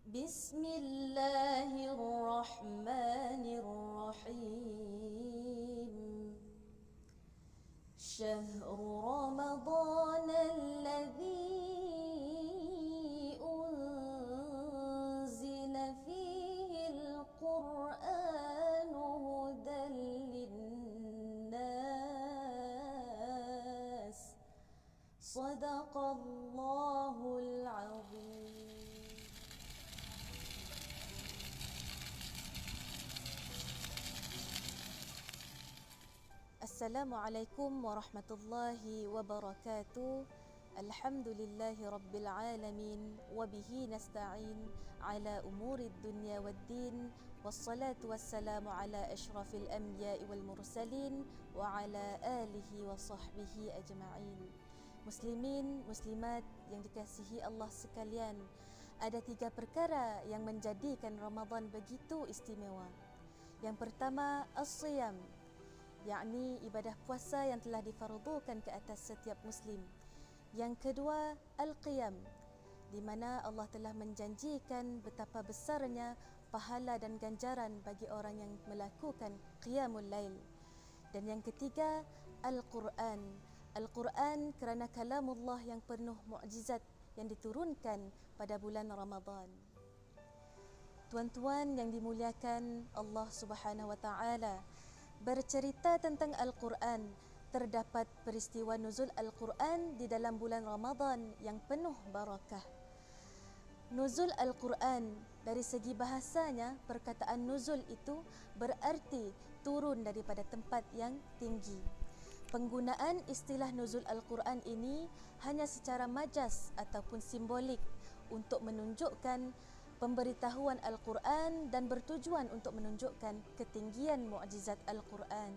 بسم الله الرحمن الرحيم شهر رمضان الذي أنزل فيه القرآن هدى للناس صدق الله العظيم. Assalamualaikum warahmatullahi wabarakatuh. Alhamdulillahi rabbil alamin wa bihi nasta'in ala umurid dunya waddin wassalatu wassalamu ala asyrafil anbiya'i wal mursalin wa ala alihi wa sahbihi ajma'in. Muslimin, muslimat yang dikasihi Allah sekalian, ada 3 perkara yang menjadikan Ramadan begitu istimewa. Yang pertama, as-siyam, yakni ibadah puasa yang telah difardukan ke atas setiap muslim. Yang kedua, al-qiyam, di mana Allah telah menjanjikan betapa besarnya pahala dan ganjaran bagi orang yang melakukan qiyamul lail. Dan yang ketiga, al-Quran. Al-Quran kerana kalamullah yang penuh mukjizat yang diturunkan pada bulan Ramadan. Tuan-tuan yang dimuliakan Allah Subhanahu wa taala, bercerita tentang Al-Quran, terdapat peristiwa nuzul Al-Quran di dalam bulan Ramadan yang penuh barakah. Nuzul Al-Quran, dari segi bahasanya, perkataan nuzul itu berarti turun daripada tempat yang tinggi. Penggunaan istilah nuzul Al-Quran ini hanya secara majas ataupun simbolik untuk menunjukkan pemberitahuan Al-Quran dan bertujuan untuk menunjukkan ketinggian mukjizat Al-Quran.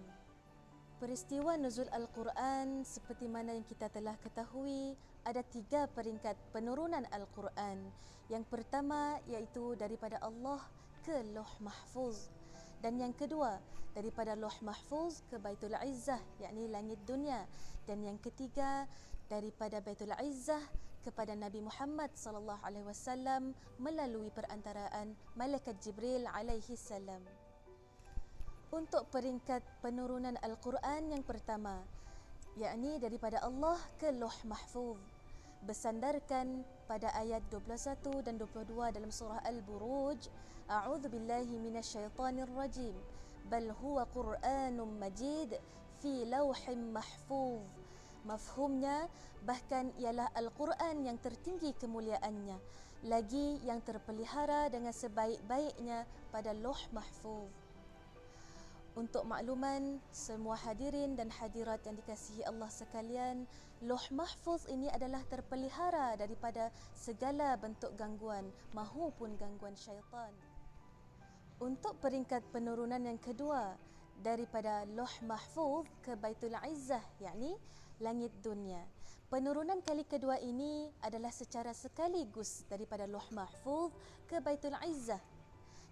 Peristiwa nuzul Al-Quran seperti mana yang kita telah ketahui, ada 3 peringkat penurunan Al-Quran. Yang pertama iaitu daripada Allah ke Lauh Mahfuz. Dan yang kedua, daripada Lauh Mahfuz ke Baitul Izzah, yakni langit dunia. Dan yang ketiga, daripada Baitul Izzah kepada Nabi Muhammad sallallahu alaihi wasallam melalui perantaraan malaikat Jibril alaihi salam. Untuk peringkat penurunan Al-Quran yang pertama, yakni daripada Allah ke Lauh Mahfuz, bersandarkan pada ayat 21 dan 22 dalam surah Al-Buruj, a'udzu billahi minasyaitonir rajim, bal huwa Qur'anun Majid fi lauhin mahfuz. Mafhumnya, bahkan ialah Al-Quran yang tertinggi kemuliaannya, lagi yang terpelihara dengan sebaik-baiknya pada Lauh Mahfuz. Untuk makluman semua hadirin dan hadirat yang dikasihi Allah sekalian, Lauh Mahfuz ini adalah terpelihara daripada segala bentuk gangguan mahupun gangguan syaitan. Untuk peringkat penurunan yang kedua, daripada Lauh Mahfuz ke Baitul Izzah, yakni langit dunia. Penurunan kali kedua ini adalah secara sekaligus daripada Lauh Mahfuz ke Baitul Izzah.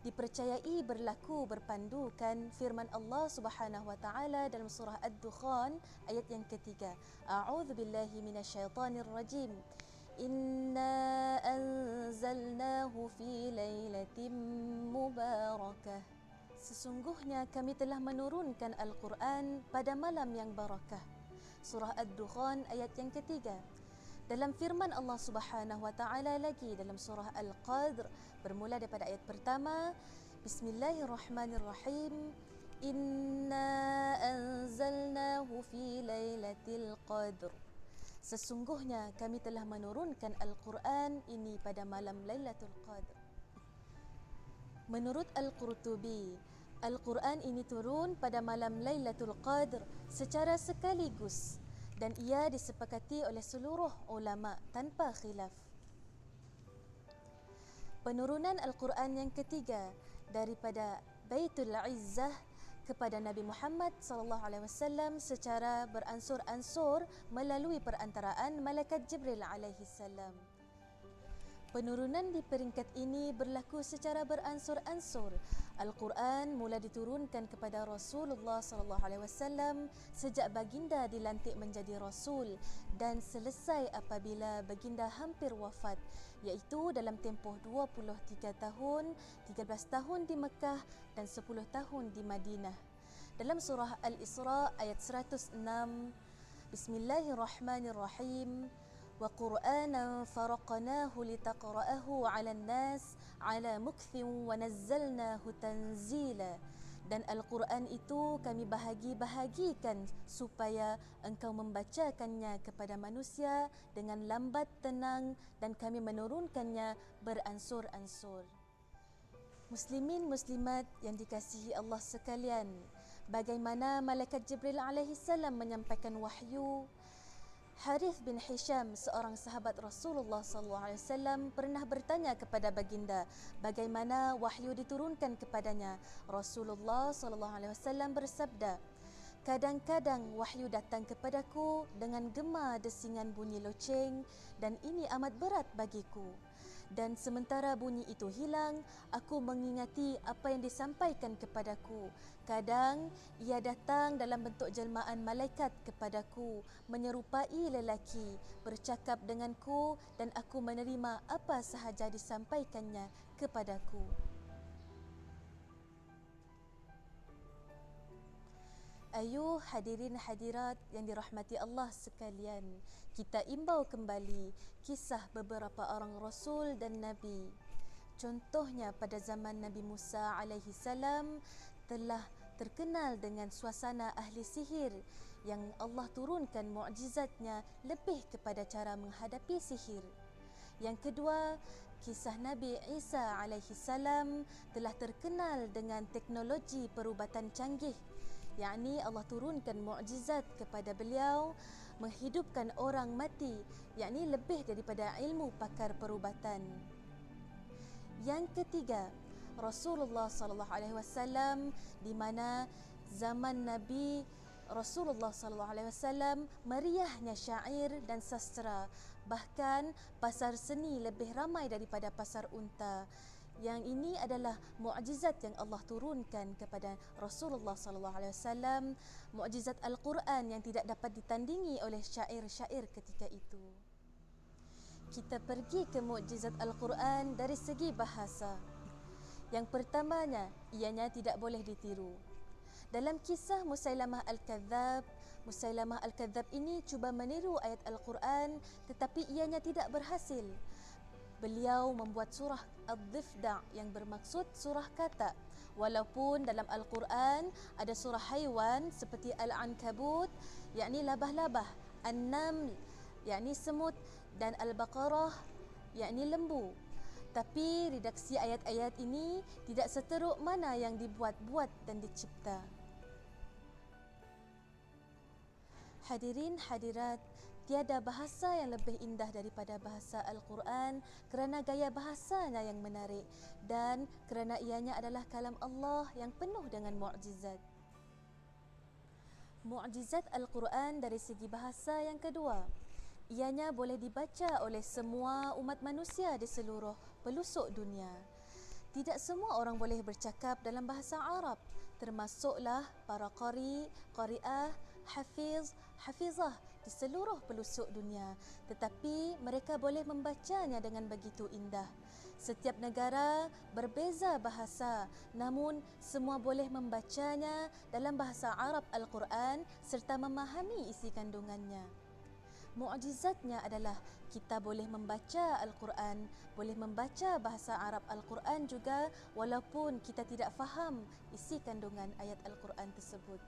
Dipercayai berlaku berpandukan firman Allah Subhanahu wa taala dalam surah Ad-Dukhan ayat yang ketiga. A'udzu billahi minasyaitonir rajim. Inna anzalnahu fi lailatin mubarakah. Sesungguhnya kami telah menurunkan Al-Quran pada malam yang barakah. Surah Ad-Dukhan ayat yang ketiga. Dalam firman Allah Subhanahu wa taala lagi dalam surah Al-Qadr, bermula daripada ayat pertama, Bismillahirrahmanirrahim, Inna anzalnahu fi lailatul qadr. Sesungguhnya kami telah menurunkan Al-Quran ini pada malam Lailatul Qadr. Menurut Al-Qurtubi, Al-Quran ini turun pada malam Lailatul Qadr secara sekaligus dan ia disepakati oleh seluruh ulama tanpa khilaf. Penurunan Al-Quran yang ketiga daripada Baitul Izzah kepada Nabi Muhammad sallallahu alaihi wasallam secara beransur-ansur melalui perantaraan malaikat Jibril alaihi salam. Penurunan di peringkat ini berlaku secara beransur-ansur. Al-Quran mula diturunkan kepada Rasulullah SAW sejak baginda dilantik menjadi rasul dan selesai apabila baginda hampir wafat, iaitu dalam tempoh 23 tahun, 13 tahun di Mekah dan 10 tahun di Madinah. Dalam surah Al-Isra ayat 106, Bismillahirrahmanirrahim. وَقُرْآنًا فَرَقْنَاهُ لِتَقْرَأَهُ عَلَى النَّاسِ عَلَى مُكْثٍ وَنَزَّلْنَاهُ تَنزِيلًا. Dan Al-Quran itu kami bahagi-bahagikan supaya engkau membacakannya kepada manusia dengan lambat tenang dan kami menurunkannya beransur-ansur. Muslimin muslimat yang dikasihi Allah sekalian, bagaimana malaikat Jibril alaihi salam menyampaikan wahyu, Harith bin Hisham, seorang sahabat Rasulullah SAW, pernah bertanya kepada baginda bagaimana wahyu diturunkan kepadanya. Rasulullah SAW bersabda, kadang-kadang wahyu datang kepadaku dengan gema desingan bunyi loceng dan ini amat berat bagiku. Dan sementara bunyi itu hilang, aku mengingati apa yang disampaikan kepadaku. Kadang ia datang dalam bentuk jelmaan malaikat kepadaku, menyerupai lelaki, bercakap denganku dan aku menerima apa sahaja disampaikannya kepadaku. Ayuh hadirin hadirat yang dirahmati Allah sekalian, kita imbau kembali kisah beberapa orang Rasul dan Nabi. Contohnya pada zaman Nabi Musa alaihi salam telah terkenal dengan suasana ahli sihir yang Allah turunkan mukjizatnya lebih kepada cara menghadapi sihir. Yang kedua, kisah Nabi Isa alaihi salam telah terkenal dengan teknologi perubatan canggih, yakni Allah turunkan mukjizat kepada beliau menghidupkan orang mati, yakni lebih daripada ilmu pakar perubatan. Yang ketiga, Rasulullah SAW, di mana zaman Nabi Rasulullah SAW meriahnya syair dan sastra, bahkan pasar seni lebih ramai daripada pasar unta. Yang ini adalah mukjizat yang Allah turunkan kepada Rasulullah SAW, mukjizat Al-Quran yang tidak dapat ditandingi oleh syair-syair ketika itu. Kita pergi ke mukjizat Al-Quran dari segi bahasa. Yang pertamanya, ianya tidak boleh ditiru. Dalam kisah Musailamah Al-Kadzab, Musailamah Al-Kadzab ini cuba meniru ayat Al-Quran tetapi ianya tidak berhasil. Beliau membuat surah Ad-Difda' yang bermaksud surah kata. Walaupun dalam Al-Quran ada surah haiwan seperti Al-Ankabut, yakni labah-labah, An-Naml, yakni semut, dan Al-Baqarah, yakni lembu. Tapi redaksi ayat-ayat ini tidak seteruk mana yang dibuat-buat dan dicipta. Hadirin hadirat, tiada bahasa yang lebih indah daripada bahasa Al-Quran kerana gaya bahasanya yang menarik dan kerana ianya adalah kalam Allah yang penuh dengan mukjizat. Mukjizat Al-Quran dari segi bahasa yang kedua, ianya boleh dibaca oleh semua umat manusia di seluruh pelosok dunia. Tidak semua orang boleh bercakap dalam bahasa Arab, termasuklah para qari, qari'ah, hafiz, hafizah di seluruh pelosok dunia, tetapi mereka boleh membacanya dengan begitu indah. Setiap negara berbeza bahasa, namun semua boleh membacanya dalam bahasa Arab Al-Quran serta memahami isi kandungannya. Mukjizatnya adalah kita boleh membaca Al-Quran, boleh membaca bahasa Arab Al-Quran juga walaupun kita tidak faham isi kandungan ayat Al-Quran tersebut.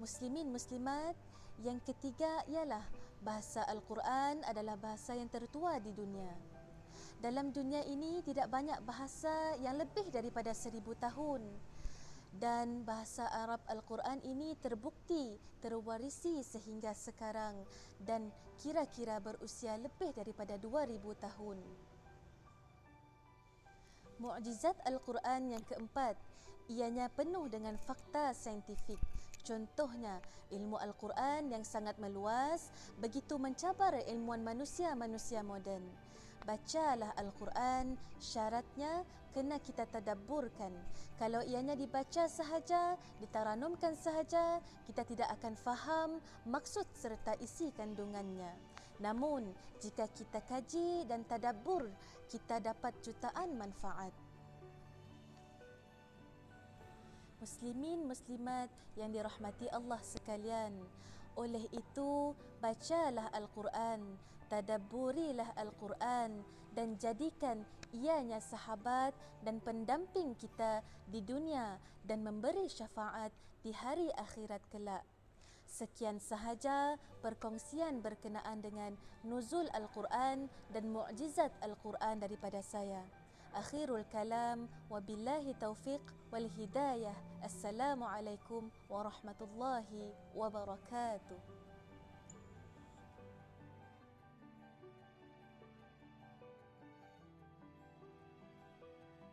Muslimin muslimat, yang ketiga ialah bahasa Al-Quran adalah bahasa yang tertua di dunia. Dalam dunia ini tidak banyak bahasa yang lebih daripada 1000 tahun. Dan bahasa Arab Al-Quran ini terbukti terwarisi sehingga sekarang dan kira-kira berusia lebih daripada 2000 tahun. Mukjizat Al-Quran yang keempat, ianya penuh dengan fakta saintifik. Contohnya, ilmu Al-Quran yang sangat meluas begitu mencabar ilmuwan manusia-manusia moden. Bacalah Al-Quran, syaratnya kena kita tadabburkan. Kalau ianya dibaca sahaja, ditaranumkan sahaja, kita tidak akan faham maksud serta isi kandungannya. Namun, jika kita kaji dan tadabbur, kita dapat jutaan manfaat. Muslimin muslimat yang dirahmati Allah sekalian, oleh itu bacalah Al-Quran, tadabburilah Al-Quran dan jadikan ianya sahabat dan pendamping kita di dunia dan memberi syafaat di hari akhirat kelak. Sekian sahaja perkongsian berkenaan dengan nuzul Al-Quran dan mukjizat Al-Quran daripada saya. Akhirul kalam, wabillahi taufiq wal hidayah. Assalamualaikum warahmatullahi wabarakatuh.